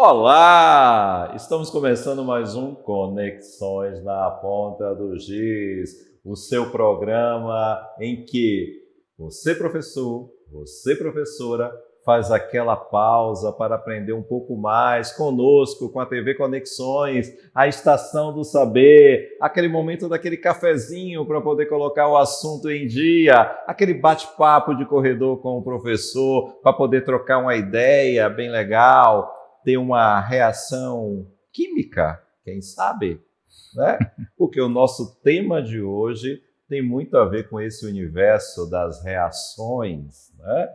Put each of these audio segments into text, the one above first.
Olá! Estamos começando mais um Conexões na Ponta do Giz, o seu programa em que você, professor, você, professora, faz aquela pausa para aprender um pouco mais conosco, com a TV Conexões, a Estação do Saber, aquele momento daquele cafezinho para poder colocar o assunto em dia, aquele bate-papo de corredor com o professor, para poder trocar uma ideia bem legal, ter uma reação química, quem sabe, né? Porque o nosso tema de hoje tem muito a ver com esse universo das reações, né?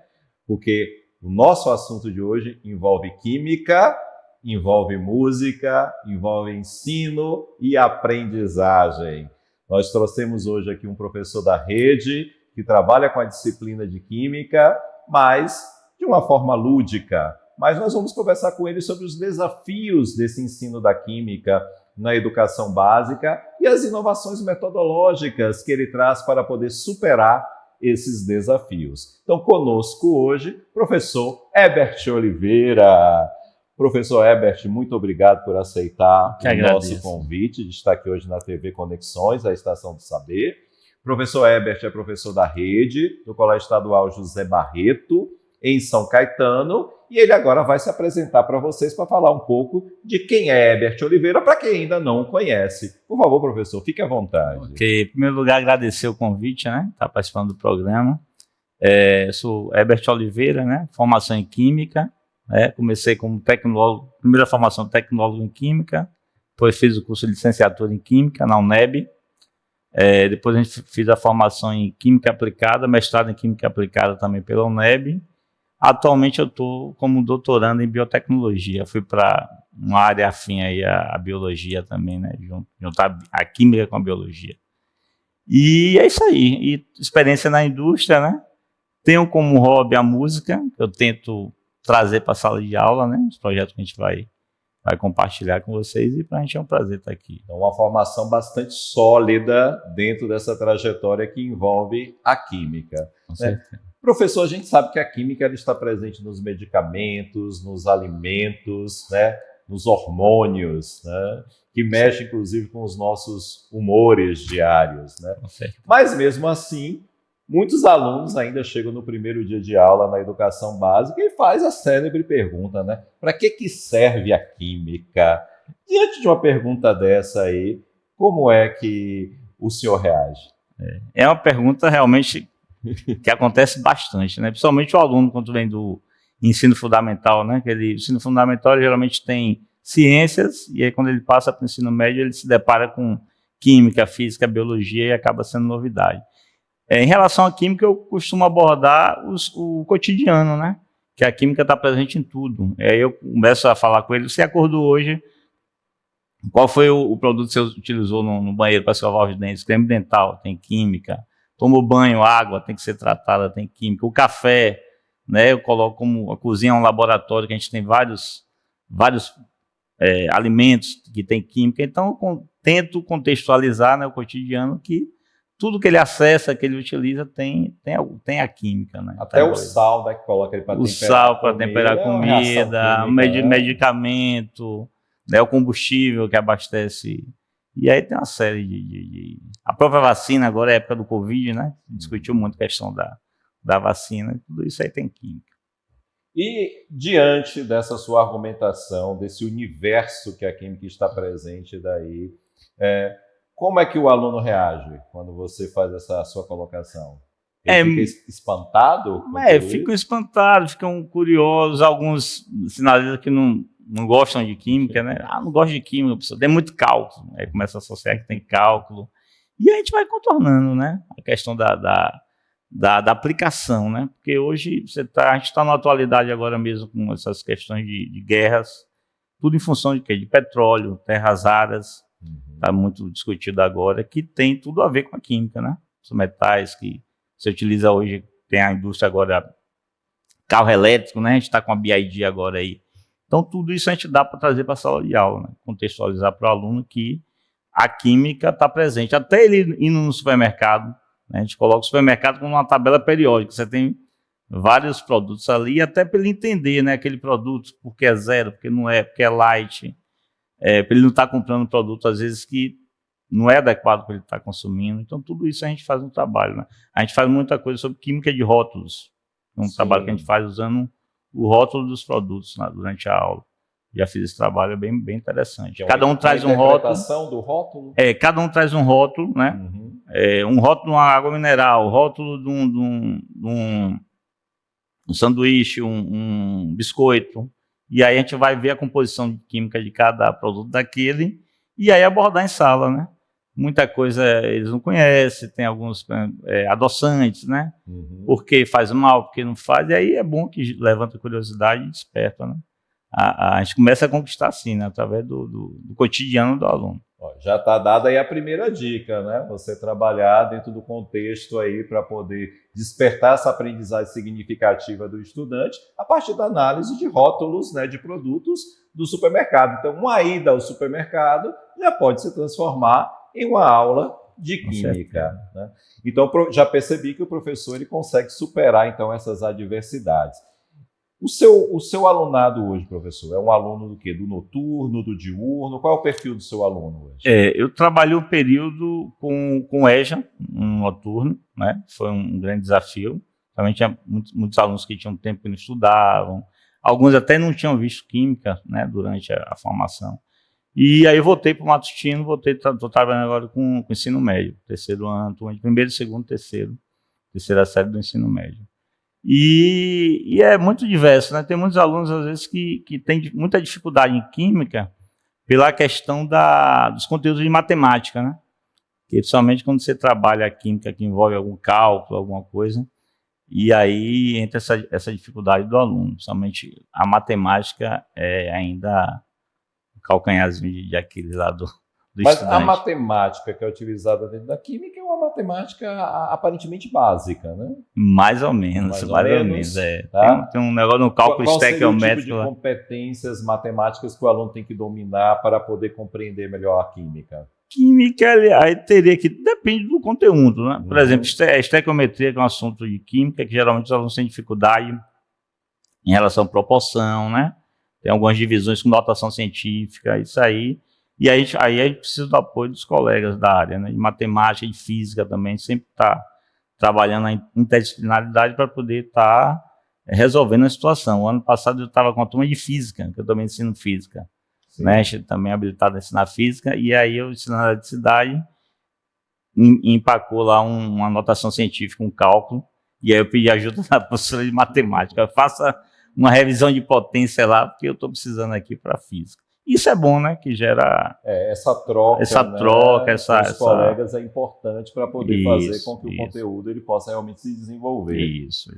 Porque o nosso assunto de hoje envolve química, envolve música, envolve ensino e aprendizagem. Nós trouxemos hoje aqui um professor da rede que trabalha com a disciplina de química, mas de uma forma lúdica. Mas nós vamos conversar com ele sobre os desafios desse ensino da química na educação básica e as inovações metodológicas que ele traz para poder superar esses desafios. Então, conosco hoje, professor Herbert Oliveira. Professor Herbert, muito obrigado por aceitar o nosso convite de estar aqui hoje na TV Conexões, a Estação do Saber. Professor Herbert é professor da rede do Colégio Estadual José Barreto, em São Caetano, e ele agora vai se apresentar para vocês para falar um pouco de quem é Herbert Oliveira, para quem ainda não o conhece. Por favor, professor, fique à vontade. Ok, em primeiro lugar, agradecer o convite, né? Estar participando do programa. Eu sou Herbert Oliveira, né? Formação em Química, né? Comecei como tecnólogo, primeira formação tecnólogo em Química, depois fiz o curso de licenciatura em Química na UNEB, depois a gente fiz a formação em Química Aplicada, mestrado em Química Aplicada também pela UNEB. Atualmente eu estou como doutorando em biotecnologia, fui para uma área afim aí à biologia também, né? Juntar a química com a biologia. E é isso aí, e experiência na indústria, né? Tenho como hobby a música, que eu tento trazer para a sala de aula, né? Os projetos que a gente vai compartilhar com vocês, e para a gente é um prazer estar aqui. Então, uma formação bastante sólida dentro dessa trajetória que envolve a química. Com certeza. Professor, a gente sabe que a química ela está presente nos medicamentos, nos alimentos, né? Nos hormônios, né? Que mexe, inclusive, com os nossos humores diários, né? Mas, mesmo assim, muitos alunos ainda chegam no primeiro dia de aula na educação básica e faz a célebre pergunta, né? Para que serve a química? Diante de uma pergunta dessa aí, como é que o senhor reage? É uma pergunta realmente que acontece bastante, né? Principalmente o aluno quando vem do ensino fundamental, né? O ensino fundamental geralmente tem ciências, e aí quando ele passa para o ensino médio ele se depara com química, física, biologia, e acaba sendo novidade. Em relação à química, eu costumo abordar o cotidiano, né? Que a química está presente em tudo. Aí eu começo a falar com ele: você acordou hoje, qual foi o produto que você utilizou no banheiro para escovar os dentes? Creme dental, tem química. Tomou banho, água tem que ser tratada, tem química. O café, né, eu coloco como a cozinha é um laboratório que a gente tem vários alimentos que tem química. Então, eu tento contextualizar, né, o cotidiano, que tudo que ele acessa, que ele utiliza, tem a química, né? Até o sal, né, que coloca ele para temperar. O sal para temperar a comida, medicamento, né, o combustível que abastece. E aí tem uma série A própria vacina, agora é a época do Covid, né? Discutiu muito a questão da vacina, tudo isso aí tem química. E diante dessa sua argumentação, desse universo que a química está presente daí, como é que o aluno reage quando você faz essa sua colocação? Ele fica espantado? Ficam espantados, ficam curiosos, alguns sinalizam que não gostam de química, né? Não gosto de química, pessoal, tem muito cálculo. Aí começa a associar que tem cálculo. E a gente vai contornando, né? A questão da aplicação, né? Porque hoje a gente está na atualidade agora mesmo com essas questões de guerras, tudo em função de quê? De petróleo, terras raras, está muito discutido agora, que tem tudo a ver com a química, né? Os metais que você utiliza hoje, tem a indústria agora, carro elétrico, né? A gente está com a BYD agora aí. Então, tudo isso a gente dá para trazer para a sala de aula, né? Contextualizar para o aluno que a química está presente. Até ele indo no supermercado, né? A gente coloca o supermercado como uma tabela periódica. Você tem vários produtos ali, até para ele entender, né, aquele produto, porque é zero, porque não é, porque é light, para ele não estar comprando um produto, às vezes, que não é adequado para ele estar consumindo. Então, tudo isso a gente faz no trabalho, né? A gente faz muita coisa sobre química de rótulos, trabalho que a gente faz usando o rótulo dos produtos, né, durante a aula. Já fiz esse trabalho, é bem interessante. Cada um traz um rótulo. Do rótulo? Cada um traz um rótulo, né? Um rótulo de uma água mineral, rótulo de um sanduíche, um biscoito. E aí a gente vai ver a composição química de cada produto daquele e aí abordar em sala, né? Muita coisa eles não conhecem, tem alguns adoçantes, né? Porque faz mal, porque não faz, e aí é bom que levanta curiosidade e desperta, né? A gente começa a conquistar assim, né? Através do cotidiano do aluno. Já está dada aí a primeira dica, né? Você trabalhar dentro do contexto aí para poder despertar essa aprendizagem significativa do estudante a partir da análise de rótulos, né, de produtos do supermercado. Então, uma ida ao supermercado já pode se transformar em uma aula de química, né? Então, já percebi que o professor ele consegue superar então essas adversidades. O seu alunado hoje, professor, é um aluno do quê? Do noturno, do diurno? Qual é o perfil do seu aluno hoje? Eu trabalhei um período com EJA, um noturno, né? Foi um grande desafio. Também tinha muitos alunos que tinham tempo que não estudavam. Alguns até não tinham visto química, né, durante a formação. E aí eu voltei para o matutino, estou trabalhando agora com ensino médio, terceiro ano, primeiro, segundo, terceira série do ensino médio. E é muito diverso, né? Tem muitos alunos, às vezes, que têm muita dificuldade em química pela questão dos conteúdos de matemática, né? Que, principalmente quando você trabalha a química que envolve algum cálculo, alguma coisa, e aí entra essa dificuldade do aluno. Principalmente a matemática é ainda o calcanharzinho de Aquiles lá do Mas estudante. a matemática que é utilizada dentro da química é uma matemática aparentemente básica, né? Mais ou menos. Tá? Tem um negócio no cálculo estequiométrico. Qual seria o tipo de competências matemáticas que o aluno tem que dominar para poder compreender melhor a química? Química, aí teria que... Depende do conteúdo, né? Por exemplo, estequiometria, que é um assunto de química, que geralmente os alunos têm dificuldade em relação à proporção, né? Tem algumas divisões com notação científica, isso aí... E aí a gente precisa do apoio dos colegas da área, né? De matemática e física também, sempre está trabalhando na interdisciplinaridade para poder estar resolvendo a situação. O ano passado eu estava com a turma de física, que eu também ensino física, né? A gente também é habilitado a ensinar física, e aí eu ensinando a eletricidade, empacou lá uma anotação científica, um cálculo, e aí eu pedi ajuda da professora de matemática. Faça uma revisão de potência lá, porque eu estou precisando aqui para física. Isso é bom, né? Que gera essa troca com os colegas é importante para poder fazer com que o conteúdo ele possa realmente se desenvolver. Isso.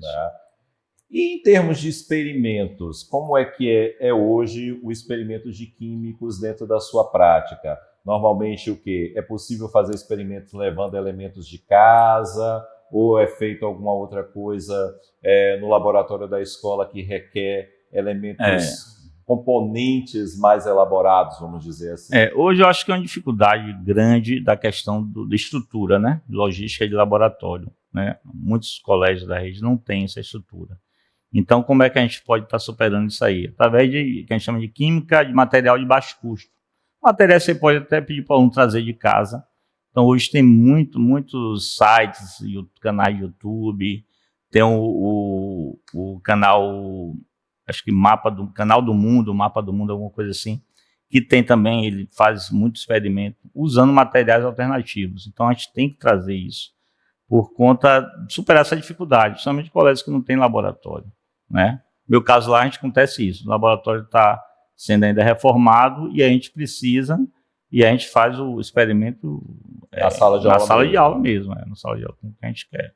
E em termos de experimentos, como é que é hoje o experimento de químicos dentro da sua prática? Normalmente o quê? É possível fazer experimentos levando elementos de casa ou é feito alguma outra coisa no laboratório da escola que requer elementos... componentes mais elaborados, vamos dizer assim. Hoje eu acho que é uma dificuldade grande da questão da estrutura, né? Logística de laboratório, né? Muitos colégios da rede não têm essa estrutura. Então, como é que a gente pode estar superando isso aí? Através de que a gente chama de química de material de baixo custo. Material você pode até pedir para o aluno trazer de casa. Então, hoje tem muitos sites, canais de YouTube, tem o canal... acho que Canal do Mundo, Mapa do Mundo, alguma coisa assim, que tem também, ele faz muito experimento usando materiais alternativos. Então a gente tem que trazer isso por conta de superar essa dificuldade, principalmente colégios que não têm laboratório, né? No meu caso lá, acontece isso, o laboratório está sendo ainda reformado e a gente precisa, e a gente faz o experimento na sala de aula mesmo, na sala de aula, como a gente quer,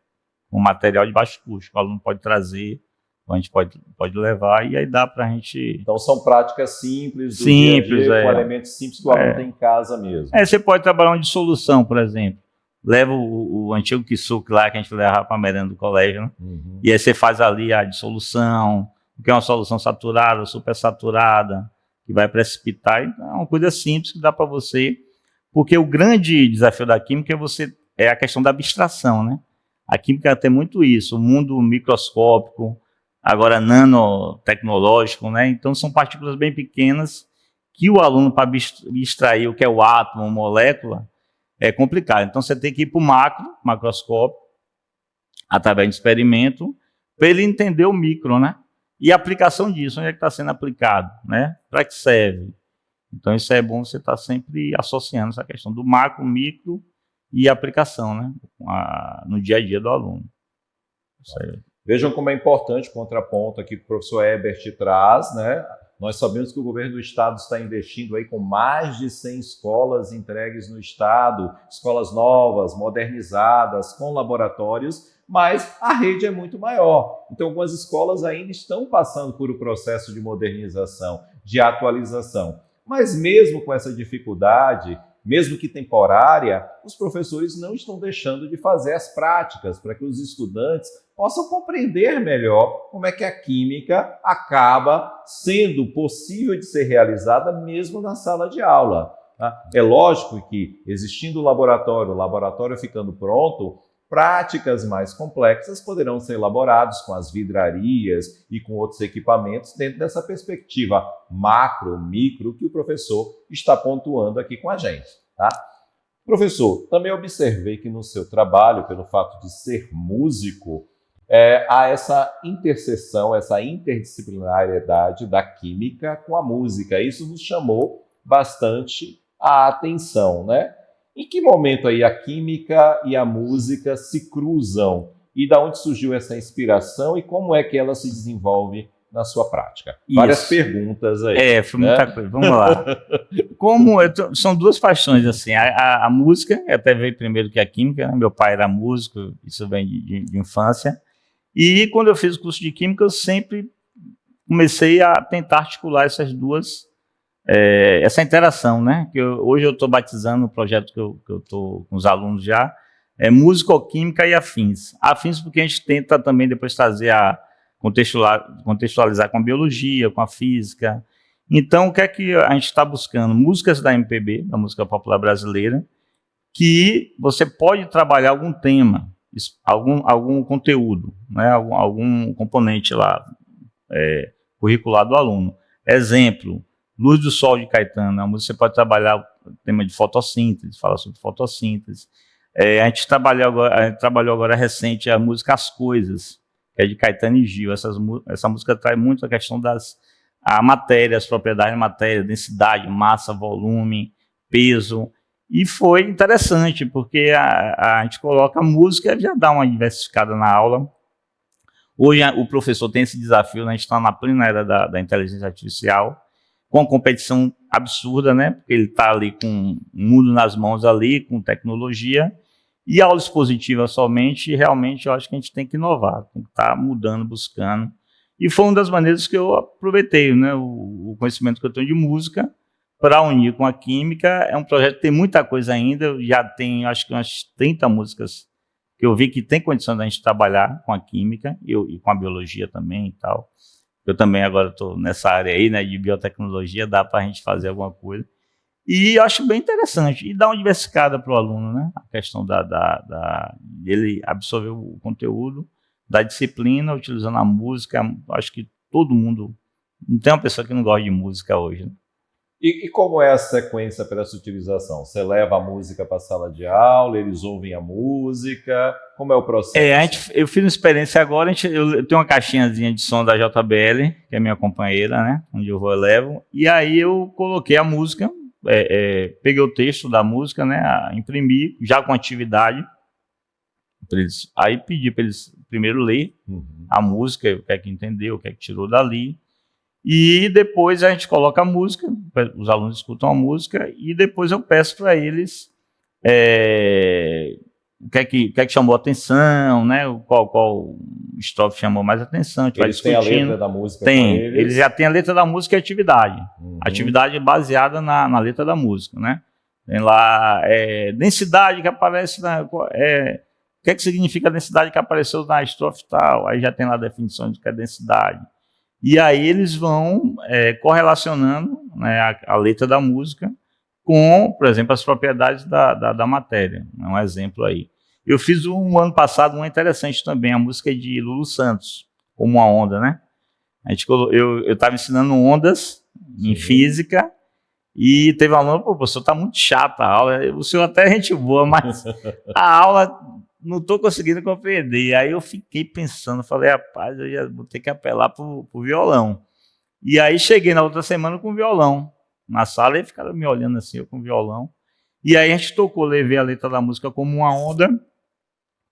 com material de baixo custo, o aluno pode trazer, a gente pode levar e aí dá para a gente... Então são práticas simples, dia a dia, com elementos simples que o aluno tem em casa mesmo. Você pode trabalhar uma dissolução, por exemplo. Leva o antigo kisuke lá, que a gente levava para a merenda do colégio, né? E aí você faz ali a dissolução, que é uma solução saturada, supersaturada, que vai precipitar. Então, é uma coisa simples que dá para você... Porque o grande desafio da química é a questão da abstração, né? A química tem muito isso, o mundo microscópico, agora nanotecnológico, né? Então são partículas bem pequenas que o aluno, para extrair o que é o átomo, molécula, é complicado. Então você tem que ir para o macroscópio, através de experimento, para ele entender o micro, né? E a aplicação disso, onde é que está sendo aplicado, né? Para que serve? Então isso é bom você estar sempre associando essa questão do macro, micro e aplicação, né? No dia a dia do aluno. Isso aí. Vejam como é importante o contraponto aqui que o professor Herbert traz, né? Nós sabemos que o governo do estado está investindo aí com mais de 100 escolas entregues no estado, escolas novas, modernizadas, com laboratórios, mas a rede é muito maior. Então, algumas escolas ainda estão passando por um processo de modernização, de atualização. Mas mesmo com essa dificuldade, mesmo que temporária, os professores não estão deixando de fazer as práticas para que os estudantes possam compreender melhor como é que a química acaba sendo possível de ser realizada mesmo na sala de aula. Tá? É lógico que, existindo o laboratório ficando pronto, práticas mais complexas poderão ser elaboradas com as vidrarias e com outros equipamentos dentro dessa perspectiva macro, micro, que o professor está pontuando aqui com a gente. Tá? Professor, também observei que no seu trabalho, pelo fato de ser músico, há essa interseção, essa interdisciplinariedade da química com a música. Isso nos chamou bastante a atenção, né? Em que momento aí a química e a música se cruzam? E da onde surgiu essa inspiração e como é que ela se desenvolve na sua prática? Várias perguntas aí. Foi muita coisa. Vamos lá. São duas paixões, assim. A música, até veio primeiro que a química, né? Meu pai era músico, isso vem de infância. E quando eu fiz o curso de química, eu sempre comecei a tentar articular essas duas, essa interação, né? Hoje eu estou batizando o projeto que eu estou com os alunos já, musicoquímica e afins. Afins porque a gente tenta também depois trazer contextualizar com a biologia, com a física. Então, o que é que a gente está buscando? Músicas da MPB, da música popular brasileira, que você pode trabalhar algum tema, algum conteúdo, né? algum componente lá curricular do aluno. Exemplo, Luz do Sol de Caetano, a música você pode trabalhar o tema de fotossíntese, falar sobre fotossíntese. A gente trabalhou agora recente a música As Coisas, que é de Caetano e Gil. Essa música traz muito a questão a matéria, as propriedades da matéria, densidade, massa, volume, peso. E foi interessante, porque a gente coloca a música e já dá uma diversificada na aula. Hoje o professor tem esse desafio, né? A gente está na plena era da inteligência artificial, com uma competição absurda, né? Porque ele está ali com o mundo nas mãos ali, com tecnologia, e aula expositiva somente, realmente eu acho que a gente tem que inovar, tem que estar mudando, buscando. E foi uma das maneiras que eu aproveitei, né? O conhecimento que eu tenho de música para unir com a química. É um projeto que tem muita coisa ainda, já tem acho que umas 30 músicas que eu vi que tem condição da gente trabalhar com a química e com a biologia também e tal. Eu também agora estou nessa área aí, né, de biotecnologia, dá para a gente fazer alguma coisa. E acho bem interessante. E dá uma diversificada para o aluno, né? A questão dele absorver o conteúdo da disciplina, utilizando a música. Acho que todo mundo... Não tem uma pessoa que não gosta de música hoje, né? E como é a sequência para essa utilização? Você leva a música para a sala de aula, eles ouvem a música, como é o processo? Eu fiz uma experiência agora, eu tenho uma caixinhazinha de som da JBL, que é minha companheira, né, onde eu levo, e aí eu coloquei a música, peguei o texto da música, né, imprimi, já com atividade, aí pedi para eles primeiro ler a música, o que é que entendeu, o que é que tirou dali, e depois a gente coloca a música, os alunos escutam a música, e depois eu peço para eles o que é que chamou a atenção, né? Qual estrofe chamou mais atenção. A gente vai discutindo. Têm a letra da música com eles? Eles já têm a letra da música e a atividade. Atividade baseada na letra da música, né? Tem lá densidade que aparece o que é que significa a densidade que apareceu na estrofe tal? Aí já tem lá a definição de que é densidade. E aí eles vão correlacionando, né, a letra da música com, por exemplo, as propriedades da matéria. É um exemplo aí. Eu fiz um ano passado uma interessante também, a música de Lulu Santos, Como uma Onda, né? Eu estava ensinando ondas em física e teve um aluno, pô, professor, tá muito chata a aula, o senhor até é gente boa, mas a aula não estou conseguindo compreender. Aí eu fiquei pensando, falei, rapaz, eu já vou ter que apelar pro violão. E aí cheguei na outra semana com o violão na sala e ficaram me olhando assim, eu com o violão. E aí a gente tocou, levei a letra da música Como uma Onda,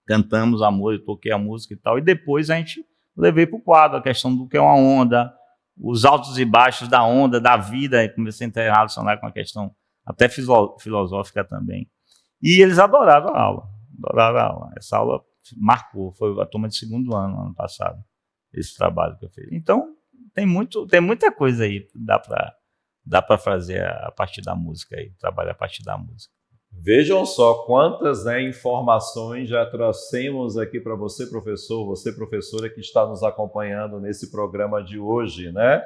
cantamos a música, eu toquei a música e tal, e depois a gente levei para o quadro a questão do que é uma onda, os altos e baixos da onda, da vida, e comecei a relacionar com a questão até filosófica também. E eles adoraram a aula, Essa aula marcou, foi a turma de segundo ano passado, esse trabalho que eu fiz. Então, tem muita coisa aí que dá para fazer a partir da música, aí, trabalhar a partir da música. Vejam só quantas, né, informações já trouxemos aqui para você, professor, você, professora, que está nos acompanhando nesse programa de hoje, né?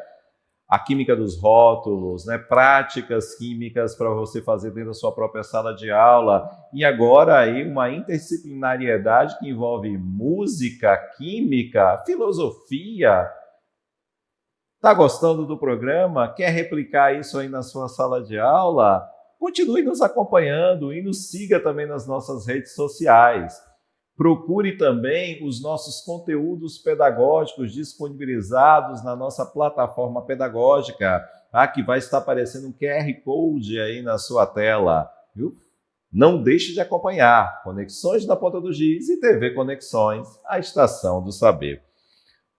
A química dos rótulos, né? Práticas químicas para você fazer dentro da sua própria sala de aula. E agora aí uma interdisciplinariedade que envolve música, química, filosofia. Está gostando do programa? Quer replicar isso aí na sua sala de aula? Continue nos acompanhando e nos siga também nas nossas redes sociais. Procure também os nossos conteúdos pedagógicos disponibilizados na nossa plataforma pedagógica, tá? Que vai estar aparecendo um QR Code aí na sua tela, viu? Não deixe de acompanhar Conexões da Ponta do Giz e TV Conexões, a estação do saber.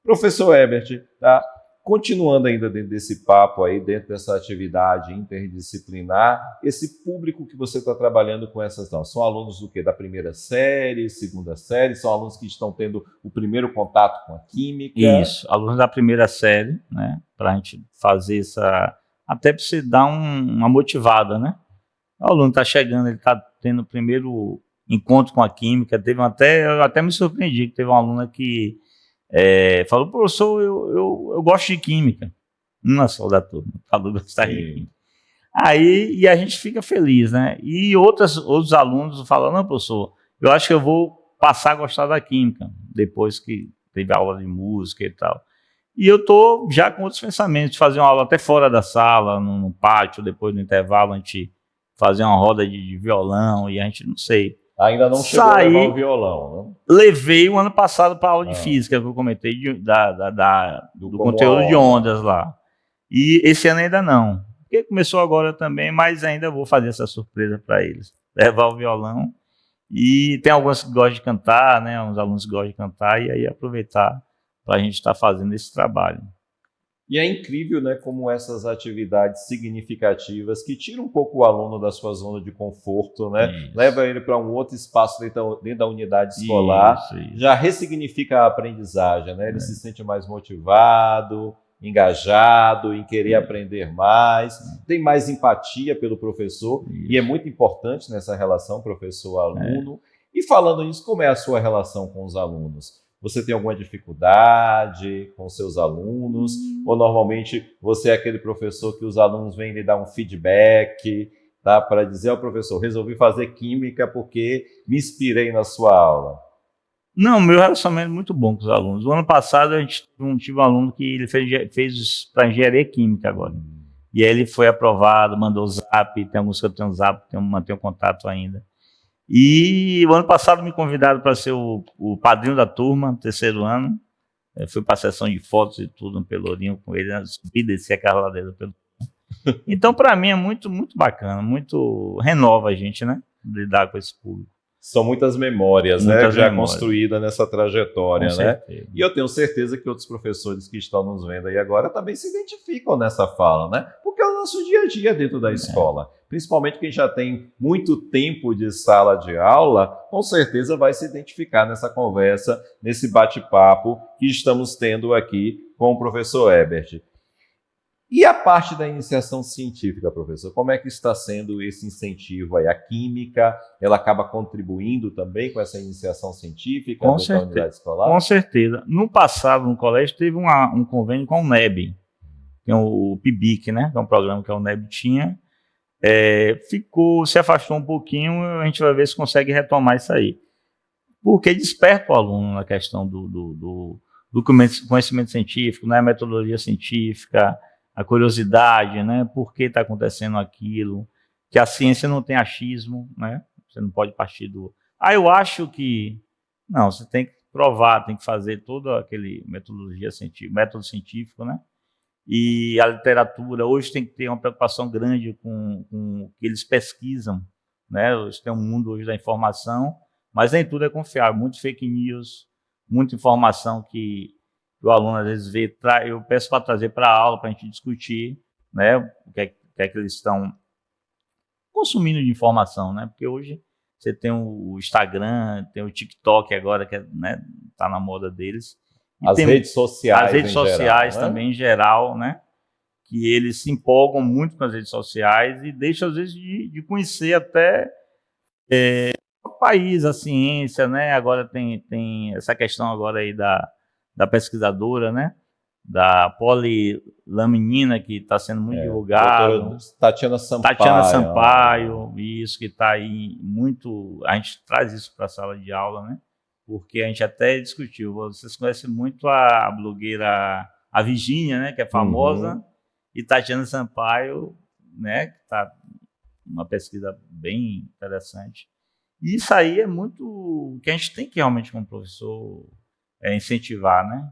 Professor Herbert, tá? Continuando ainda dentro desse papo aí, dentro dessa atividade interdisciplinar, esse público que você está trabalhando com essas não, são alunos do quê? Da primeira série, segunda série? São alunos que estão tendo o primeiro contato com a química? Isso, alunos da primeira série, né? Para a gente fazer essa... Até para você dar uma motivada, né? O aluno está chegando, ele está tendo o primeiro encontro com a química. Eu até me surpreendi que teve uma aluna que falou, professor, eu gosto de química. Uma só da turma falou gostar de química. Aí, e a gente fica feliz, né? E outros alunos falam, não, professor, eu acho que eu vou passar a gostar da química, depois que teve aula de música e tal. E eu estou já com outros pensamentos, de fazer uma aula até fora da sala, no pátio, depois do intervalo, a gente fazer uma roda de violão, e a gente, não sei... Ainda não chegou a levar o violão, né? Levei o ano passado para aula de física, que eu comentei, do conteúdo de ondas lá. E esse ano ainda não. Porque começou agora também, mas ainda vou fazer essa surpresa para eles. Levar o violão. E tem alguns que gostam de cantar, né? Uns alunos que gostam de cantar, e aí aproveitar para a gente estar fazendo esse trabalho. E é incrível, né, como essas atividades significativas que tiram um pouco o aluno da sua zona de conforto, né, leva ele para um outro espaço dentro da unidade escolar, isso. Já ressignifica a aprendizagem, né? Ele se sente mais motivado, engajado em querer aprender mais, tem mais empatia pelo professor, e é muito importante nessa relação professor-aluno. E falando nisso, como é a sua relação com os alunos? Você tem alguma dificuldade com seus alunos? Ou normalmente você é aquele professor que os alunos vêm lhe dar um feedback, tá? Para dizer ao professor, resolvi fazer química porque me inspirei na sua aula? Não, meu relacionamento é muito bom com os alunos. O ano passado a gente tive um aluno que ele fez para engenharia química agora. E aí ele foi aprovado, mandou o zap, tem alguns que eu tenho um zap, mantenho contato ainda. E o ano passado me convidaram para ser o padrinho da turma, terceiro ano. Eu fui para a sessão de fotos e tudo no Pelourinho com ele, subir e descer a carro pelo. Então, para mim, é muito, muito bacana, muito renova a gente, né? Lidar com esse público. São muitas memórias, né, já construídas nessa trajetória, né? E eu tenho certeza que outros professores que estão nos vendo aí agora também se identificam nessa fala, né? Porque é o nosso dia a dia dentro da escola. Principalmente quem já tem muito tempo de sala de aula, com certeza vai se identificar nessa conversa, nesse bate-papo que estamos tendo aqui com o professor Herbert. E a parte da iniciação científica, professor, como é que está sendo esse incentivo aí? A química, ela acaba contribuindo também com essa iniciação científica dentro da unidade escolar? Com certeza. No passado, no colégio, teve um convênio com a UNEB, que é o PIBIC, né? Que é um programa que a UNEB tinha. Se afastou um pouquinho, a gente vai ver se consegue retomar isso aí. porque desperta o aluno na questão do conhecimento científico, né, a metodologia científica, a curiosidade, né, por que está acontecendo aquilo, que a ciência não tem achismo, né, você não pode partir do... eu acho que... Não, você tem que provar, tem que fazer toda aquele metodologia científica, método científico, né, e a literatura hoje tem que ter uma preocupação grande com o que eles pesquisam, né, hoje tem um mundo hoje da informação, mas nem tudo é confiável, muito fake news, muita informação que o aluno às vezes vê, eu peço para trazer para a aula, para a gente discutir, né, o que é que eles estão consumindo de informação, né, porque hoje você tem o Instagram, tem o TikTok agora, que né, tá na moda deles. E as redes sociais, as redes sociais geral, também, em geral, né, que eles se empolgam muito com as redes sociais e deixam, às vezes, de conhecer até o país, a ciência, né? Agora tem essa questão agora aí da pesquisadora, né? Da polilaminina, que está sendo muito divulgado. Tatiana Sampaio. Tatiana Sampaio, isso que está aí muito... A gente traz isso para a sala de aula, né? Porque a gente até discutiu. Vocês conhecem muito a blogueira, a Virgínia, né? Que é famosa, e Tatiana Sampaio, né? Que está uma pesquisa bem interessante. E isso aí é muito que a gente tem que realmente, como professor, incentivar, né?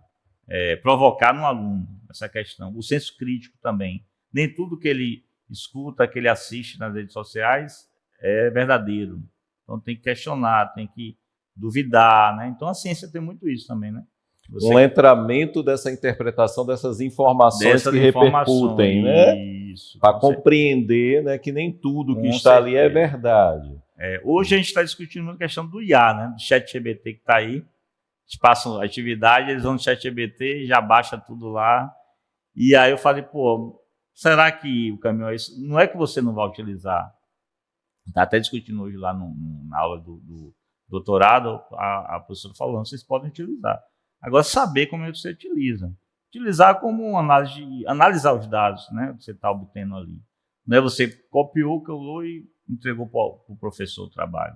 Provocar no aluno essa questão. O senso crítico também. Nem tudo que ele escuta, que ele assiste nas redes sociais é verdadeiro. Então tem que questionar, tem que duvidar, né? Então a ciência tem muito isso também, né? Um letramento dessa interpretação dessas informações que repercutem, né? Para compreender, né, que nem tudo que está ali é verdade. Hoje a gente está discutindo a questão do IA, né? Do ChatGPT que está aí. Eles passam atividade, eles vão no ChatGPT, já baixa tudo lá. E aí eu falei, pô, será que o caminho é isso? Não é que você não vai utilizar. Está até discutindo hoje lá na aula do doutorado, a professora falando, vocês podem utilizar. Agora, saber como é que você utiliza. Utilizar como analisar os dados, né, que você está obtendo ali. Não é você copiou, colou e entregou para o professor o trabalho.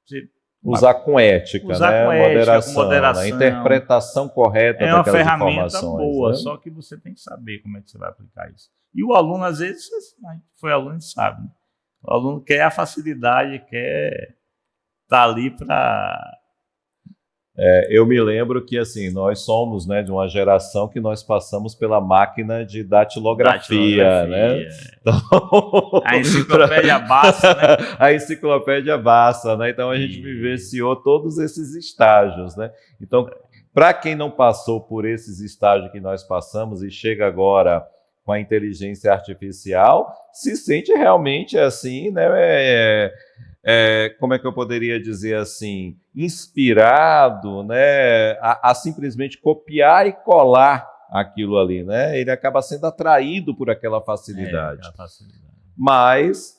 Você usar com ética, né? Com moderação. A interpretação correta daquelas informações. É uma ferramenta boa, né? Só que você tem que saber como é que você vai aplicar isso. E o aluno, às vezes, foi aluno e sabe. Né? O aluno quer a facilidade, quer estar ali para... eu me lembro que assim, nós somos, né, de uma geração que nós passamos pela máquina de datilografia. Né? Então, a enciclopédia Bassa, né? A enciclopédia Bassa, né? Então a gente vivenciou todos esses estágios, né? Então, para quem não passou por esses estágios que nós passamos e chega agora com a inteligência artificial, se sente realmente assim, né? Como é que eu poderia dizer assim, inspirado, né, a simplesmente copiar e colar aquilo ali, né? Ele acaba sendo atraído por aquela facilidade. Mas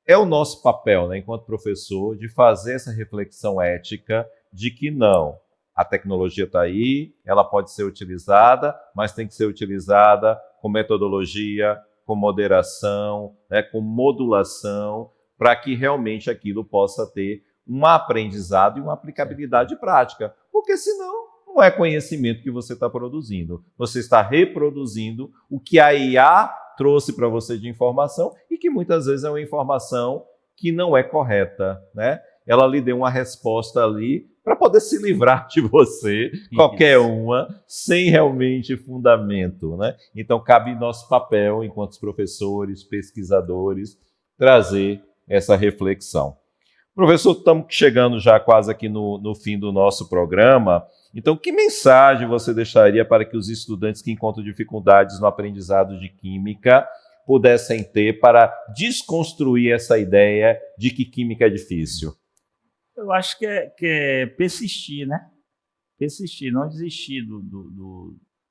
é o nosso papel, né, enquanto professor, de fazer essa reflexão ética de que não, a tecnologia está aí, ela pode ser utilizada, mas tem que ser utilizada com metodologia, com moderação, né, com modulação, para que realmente aquilo possa ter um aprendizado e uma aplicabilidade prática. Porque senão não é conhecimento que você está produzindo. Você está reproduzindo o que a IA trouxe para você de informação e que muitas vezes é uma informação que não é correta, né? Ela lhe deu uma resposta ali para poder se livrar de você, qualquer uma, sem realmente fundamento, né? Então cabe nosso papel, enquanto professores, pesquisadores, trazer essa reflexão. Professor, estamos chegando já quase aqui no fim do nosso programa. Então, que mensagem você deixaria para que os estudantes que encontram dificuldades no aprendizado de química pudessem ter para desconstruir essa ideia de que química é difícil? Eu acho que é persistir, né? Persistir, não desistir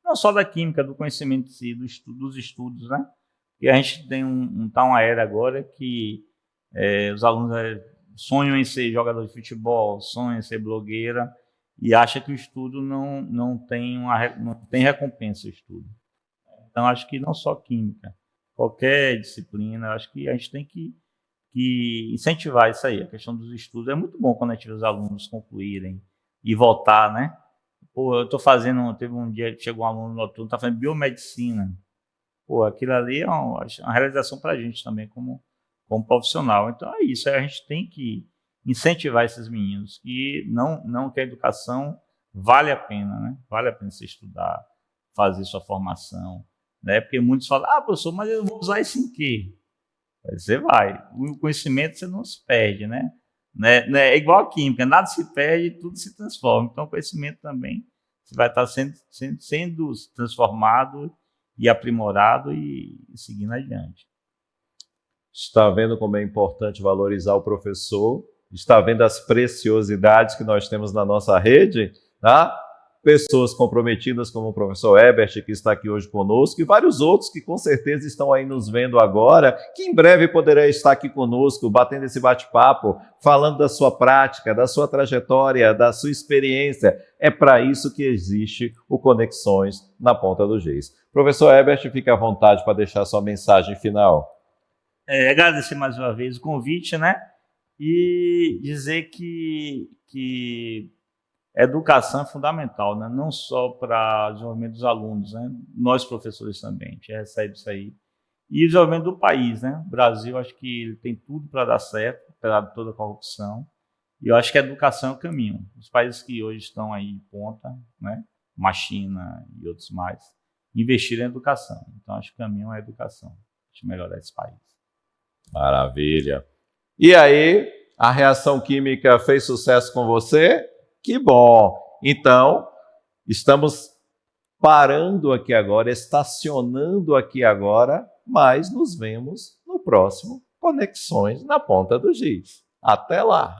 não só da química, do conhecimento em si, dos estudos, né? E a gente tem uma era agora que os alunos sonham em ser jogador de futebol, sonham em ser blogueira e acham que o estudo não tem recompensa o estudo. Então, acho que não só química, qualquer disciplina, acho que a gente tem que que incentivar isso aí, a questão dos estudos. É muito bom quando a gente vê os alunos concluírem e voltar, né? Pô, eu estou fazendo, teve um dia que chegou um aluno noturno, está fazendo biomedicina. Pô, aquilo ali é uma realização para a gente também como profissional. Então é isso, a gente tem que incentivar esses meninos que não que a educação vale a pena, né? Vale a pena você estudar, fazer sua formação, né? Porque muitos falam, professor, mas eu vou usar isso em quê? Aí você vai. O conhecimento você não se perde, né? É igual a química, nada se perde, tudo se transforma. Então o conhecimento também você vai estar sendo transformado e aprimorado e seguindo adiante. Está vendo como é importante valorizar o professor? Está vendo as preciosidades que nós temos na nossa rede? Tá? Pessoas comprometidas como o professor Herbert, que está aqui hoje conosco, e vários outros que com certeza estão aí nos vendo agora, que em breve poderá estar aqui conosco, batendo esse bate-papo, falando da sua prática, da sua trajetória, da sua experiência. É para isso que existe o Conexões na Ponta do Giz. Professor Herbert, fique à vontade para deixar sua mensagem final. Agradecer mais uma vez o convite, né? E dizer que educação é fundamental, né? Não só para o desenvolvimento dos alunos, né? Nós, professores, também, a gente recebe isso aí. E o desenvolvimento do país, né? O Brasil, acho que ele tem tudo para dar certo, apesar de toda a corrupção. E eu acho que a educação é o caminho. Os países que hoje estão aí em ponta, né? Como a China e outros mais, investiram em educação. Então, acho que o caminho é a educação. Acho que melhorar esse país. Maravilha. E aí, a reação química fez sucesso com você? Que bom! Então, estamos parando aqui agora, estacionando aqui agora, mas nos vemos no próximo Conexões na Ponta do Giz. Até lá!